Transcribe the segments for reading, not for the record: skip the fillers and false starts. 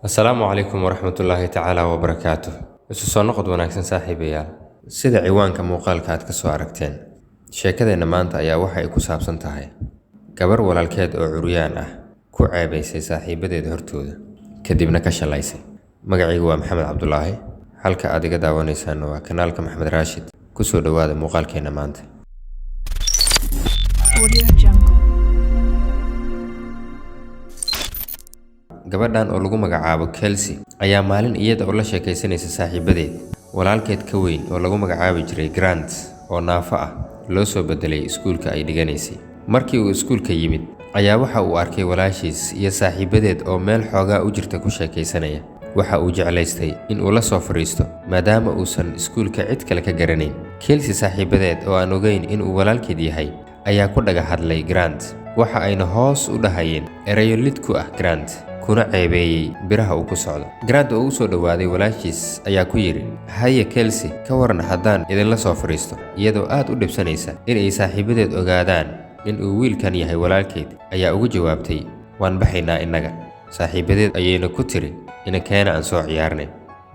السلام عليكم ورحمة الله تعالى وبركاته. isu noqod wanaagsan saaxiibayaal. Sida ciwaanka muuqaalka aad ka soo aragteen, sheekadeena maanta ayaa waxa ay ku saabsan tahay gabar walaalkeed oo curyaan ah ku ceebaysay saaxiibadeed hortooda kadibna ka shalaysay. Magacaygu waa Mohamed Cabdulaahi, halka aad iga daawanaysaan waa kanaalka Mohamed Raashid. Ku soo dhawaada muuqaalkeena maanta. gabadhan oo lagu magacaabo Kelsey ayaa maalin iyada oo la sheekaysanaysa saaxiibadeed walaalkeed ka weyn oo lagu magacaabi jiray Grant oo NAAFA ah loo soo bedelay iskuulka ay dhiganaysay. Markii uu iskuulka yimid ayaa waxa uu arkay walaashiis iyo saaxiibadeed oo meel xoogaa u jirta ku sheekaysanaya. Waxa uu jeclaystay in uu la soo fariisto maadaama uusan iskuulka cid kale ka garanayn. Kelsey saaxiibadeed oo aan ogeyn in uu walaalkeed yahay ayaa ku dhaga hadlay Grant, waxa ayna hoos u dhahayeen erayo lid ku ah Grant kuna ceebeeyay biraha uu ku socdo. Grant oo u soo dhawaaday walaashiis ayaa ku yiri, "Haye Kelsey, ka waran haddaan idin la soo fariisto?" Iyadoo aad u dhibsanaysa in ay saaxiibadeed ogaadaan in uu wiilkan yahay walaalkeed ayaa ugu jawaabtay, "Waan baxaynaa innaga." Saaxiibadeed ayayna ku tiri, "Inakeena aan soo ciyaarnay."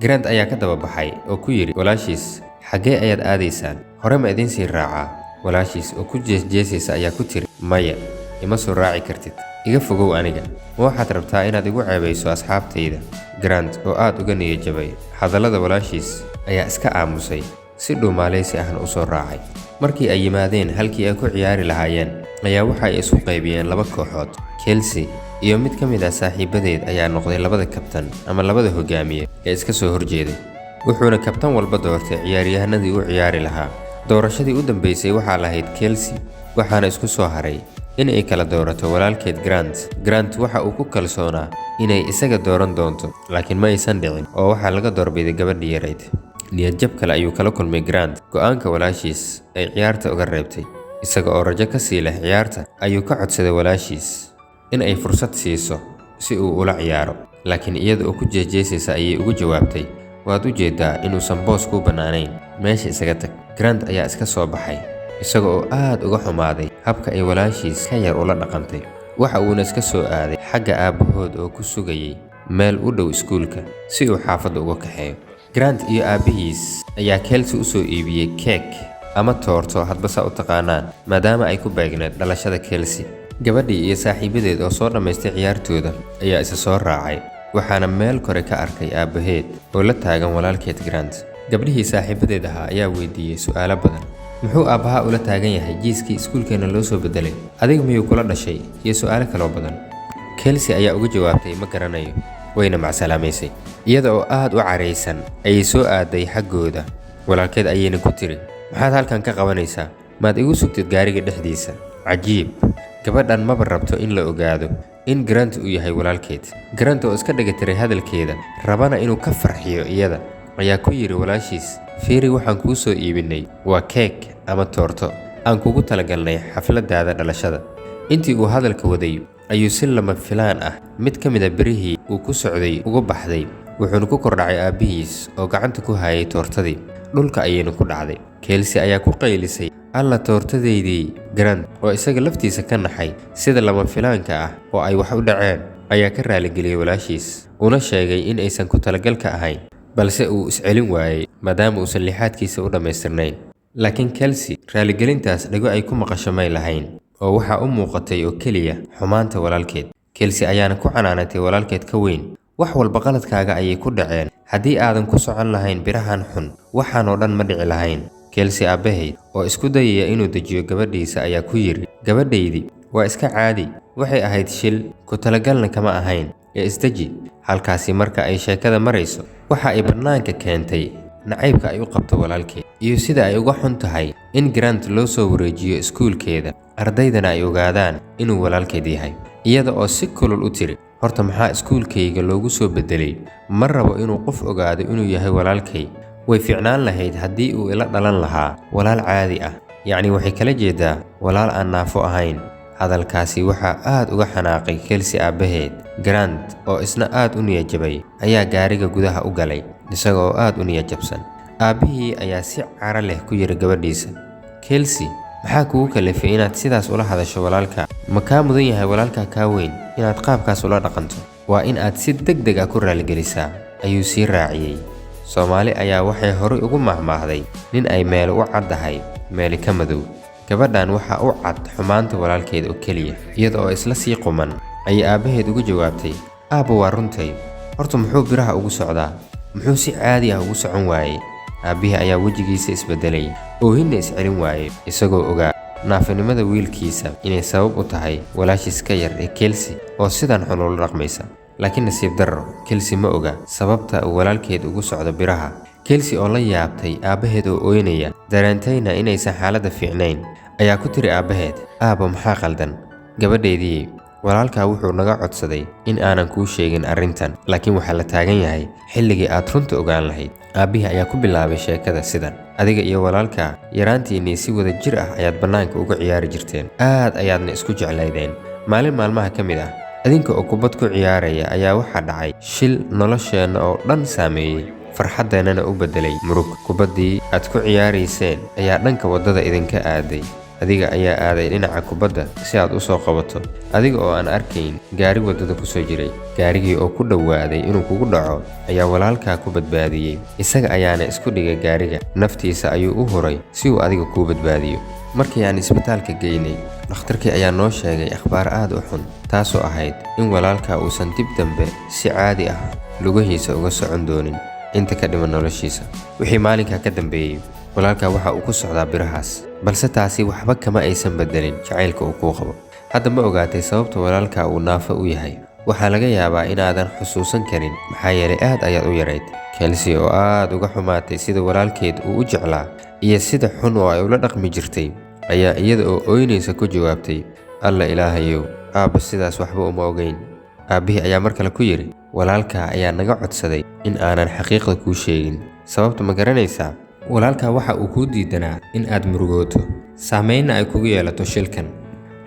Grant ayaa ka daba baxay oo ku yiri walaashiis, "Xagee ayaad aadaysaan? Hore ma idin sii raacaa?" Walaashiis oo ku jeesjeesaysa ayaa ku tiri, "Maya, ima soo raaci kartid. Iga fogow aniga. Ma waxaad rabtaa inaad igu ceebayso asxaabtayda?" Grant oo aad uga niyad jabay hadallada walaashiis ayaa iska aamusay, si dhuumaaleysi ahna u soo raacay. Markii ay yimaadeen halkii ay ku ciyaari lahaayeen ayaa waxa ay isu qaybiyeen laba kooxood. Kelsey iyo mid ka mid ah saaxiibadeed ayaa noqday labada kabtan ama labada hogaamiye ee iska soo horjeeday. Wuxuuna kabtan walba doortay ciyaaryahanadii u ciyaari lahaa. Doorashadii u dambeysay waxaa lahayd Kelsey, waxaana isku soo haray in ay kala doorato walaalkeed Grant. Grant waxa uu ku kalsoonaa inay isaga dooran doonto, laakiin ma aysan dhicin oo waxaa laga doorbiday gabadhii yarayd. Niyad jab kale ayuu kala kulmay Grant go'aanka walaashiis ay ciyaarta uga reebtay. Isaga oo rajo ka sii leh ciyaarta ayuu ka codsaday walaashiis in ay fursad siiso si uu ula ciyaaro, laakiin iyada oo ku jeesjeesaysa ayay ugu jawaabtay, "Waad u jeedaa inuusan boos ku bannaanayn, meesha isaga tag." Grant ayaa iska soo baxay isaga oo aad uga xumaaday habka ay walaashiis ka yar ula dhaqantay. Waxa uuna iska soo aaday xagga aabahood oo ku sugayay meel u dhow iskuulka si uu xaafadda uga kaxeeyo. Grant iyo aabihiis ayaa Kelsey u soo iibiyay cake ama toorto hadba saa u taqaanaan, maadaama ay ku beegneed dhalashada Kelsey. Gabadhii iyo saaxiibadeed oo soo dhammaystay ciyaartooda ayaa isa soo raacay, waxaana meel kore ka arkay aabaheed oo la taagan walaalkeed Grant. Gabdhihii saaxiibadeed ahaa ayaa weydiiyey su'aalo badan. Muxuu aabbaha ula taagan yahay jiiskii iskuulkeena loo soo bedelay? Adiga miyuu kula dhashay? Iyo su'aalo kale badan. Kelsey ayaa uga jawaabtay, "Ma garanayo." Wayna macsalaamaysay. Iyada oo aad u careysan ayay soo aaday xaggooda. Walaalkeed ayayna ku tiri, "Maxaad halkan ka qabanaysaa? Maad igu sugtid gaariga dhexdiisa?" Cajiib, gabadhan maba rabto in la ogaado in Grant uu yahay walaalkeed. Grant oo iska dhigatiray hadalkeeda, rabana inuu ka farxiyo iyada, ayaa ku yiri walaashiis, "Fiiri, waxaan kuu soo iibinay waa cake ama toorto aan kugu talagalnay xafladaada dhalashada." Intii uu hadalka waday ayuu si lama filaan ah mid ka mid ah birihii uu ku socday uga baxday, wuxuuna ku kordhacay aabihiis oo gacanta ku hayay toortadii. Dhulka ayayna ku dhacday. Kelsey ayaa ku qaylisay, "Alla, toortadeydii!" Grant oo isaga laftiisa ka naxay sida lama filaanka ah oo ay wax u dhaceen ayaa ka raaligeliyay walaashiis, una sheegay in aysan ku talagalka ahayn, balse uu iscelin waayay maadaama uusan lixaadkiisa u dhammaystirnayn. Laakiin Kelsey raaligelintaas dhago ay ku maqasho may lahayn, oo waxaa u muuqatay oo keliya xumaanta walaalkeed. Kelsey ayaana ku canaanatay walaalkeed ka weyn, "Wax walba qaladkaaga ayay ku dhaceen. Haddii aadan ku socon lahayn birahan xun, waxaan oo dhan ma dhici lahayn." Kelsey aabaheed oo isku dayaya inuu dejiyo gabadhiisa ayaa ku yiri, "Gabadhaydii waa iska caadi, waxay ahayd shil, ku talagalna kama ahayn, ee isdeji." Halkaasi marka ay sheekada marayso waxa ay bannaanka keentay nacaybka ay u qabto walaalkeed iyo sida ay uga xun tahay in Grant loo soo wareejiyo iskuulkeeda, ardaydana ay ogaadaan inuu walaalkeed yahay. Iyada oo si kulul u tiri, "Horta maxaa iskuulkayga loogu soo bedelay? Ma rabo inuu qof ogaado inuu yahay walaalkay. Way fiicnaan lahayd haddii uu ila dhalan lahaa walaal caadi ah." Yacni waxay kala jeedaa walaal aan naafo ahayn. Hadalkaasi waxaa aad uga xanaaqay Kelsey aabaheed. Grant oo isna aad u niyad jabay ayaa gaariga gudaha u galay isaga oo aad u niyad jabsan. Aabihii ayaa si cara leh ku yiri gabadhiisa, "Kelsey, maxaa kugu kalifay inaad sidaas ula hadasho walaalka? Ma kaa mudan yahay walaalka kaa weyn inaad qaabkaas ula dhaqanto?" waa in aad si degdeg ah ku raaligelisaa ayuu sii raaciyey. Soomaali ayaa waxay horay ugu mahmaahday nin ay meel u caddahay meeli ka madow. Gabadhan waxa u cad xumaanta walaalkeed oo keliya, iyada oo isla sii quman ayay aabbaheed ugu jawaabtay, aabbo waa runtay, horta muxuu biraha ugu socdaa, muxuu si caadi ah ugu socon waayey. Aabbihii ayaa wejigiisa isbedelay oo hinna iscelin waayey, isagoo ogaa naafinimada wiilkiisa inay sabab u tahay walaashiis ka yar ee Kelsey oo sidan xun ula dhaqmaysa. laakiin nasiib darro Kelsey ma oga sababta uu walaalkeed ugu socdo biraha. Kelsey oo la yaabtay aabbaheed oo ooynaya dareentayna inaysan xaaladda fiicnayn ayaa ku tiri aabbaheed, aabbo maxaa qaldan? Gabadheedii, walaalkaa wuxuu naga codsaday in aanan kuu sheegin arrintan, laakiin waxaa la taagan yahay xilligii aad runta ogaan lahayd. Aabbihii ayaa ku bilaabay sheekada sidan, adiga iyo walaalkaa yaraantiinnii si wada jir ah ayaad bannaanka uga ciyaari jirteen, aad ayaadna isku jeclaydeen. Maalin maalmaha ka mid ah adinka oo kubad ku ciyaaraya ayaa waxaa dhacay shil nolosheenna oo dhan saameeyey, farxaddeennana u beddelay murug. Kubaddii aad ku ciyaarayseen ayaa dhanka waddada idinka aaday, adiga ayaa aaday dhinaca kubadda si aad u soo qabato, adiga oo aan arkayn gaari waddada ku soo jiray. Gaarigii oo ku dhowaaday inuu kugu dhaco ayaa walaalkaa ku badbaadiyey, isaga ayaana isku dhigay gaariga, naftiisa ayuu u huray si uu adiga kuu badbaadiyo. Markii aan isbitaalka geynay, dhakhtarkii ayaa noo sheegay akhbaar aad u xun, taasoo ahayd in walaalkaa uusan dib dambe si caadi ah lugihiisa uga socon doonin inta ka dhiman noloshiisa. Wixii maalinkaa ka dambeeyey, walaalkaa waxa uu ku socdaa birahaas, balse taasi waxba kama aysan beddelin jacaylka uu kuu qabo. Hadda ma ogaatay sababta walaalkaa uu naafo u yahay? Waxaa laga yaabaa inaadan xusuusan karin maxaa yeelay aad ayaad u yarayd. Kelsey oo aad uga xumaatay sida walaalkeed uu u jeclaa iyo sida xun oo ay ula dhaqmi jirtay ayaa iyada oo ooynaysa ku jawaabtay, alla ilaahayow, aabba sidaas waxba uma ogeyn. Aabbihii ayaa mar kale ku yidhi, walaalkaa ayaa naga codsaday in aanan xaqiiqda kuu sheegin. Sababta ma garanaysaa? Walaalkaa waxa uu kuu diidanaa in aad murugooto, saameynna ay kugu yeelato shilkan.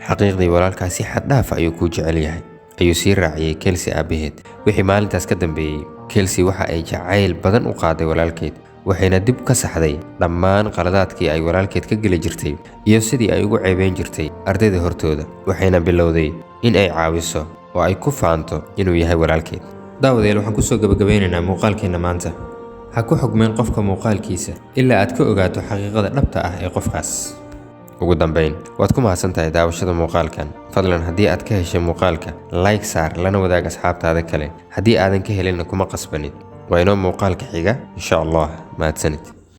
Xaqiiqdii walaalkaa si xad dhaaf ayuu kuu jecel yahay, ayuu sii raaciyey Kelsey aabbaheed. Wixii maalintaas ka dambeeyey, Kelsey waxa ay jacayl badan u qaaday walaalkeed, waxayna dib ka saxday dhammaan qaladaadkii ay walaalkeed ka geli jirtay iyo sidii ay ugu ceebeyn jirtay ardayda hortooda. Waxayna bilowday in ay caawiso oo ay ku faanto inuu yahay walaalkeed. Daawadeel, waxaan ku soo gabagabeynaynaa muuqaalkeena maanta. Ha ku xugmeen qofka muuqaalkiisa ilaa aad ka ogaato xaqiiqada dhabta ah ee qofkaas. Ugu dambeyn, waad ku mahadsantahay daawashada muuqaalkan. Fadlan haddii aad ka heshay muuqaalka, like saar lana wadaag asxaabtaada kale. Haddii aadan ka helinna kuma qasbanid. waa inoo muuqaalka xiga insha Allah. mahadsanid.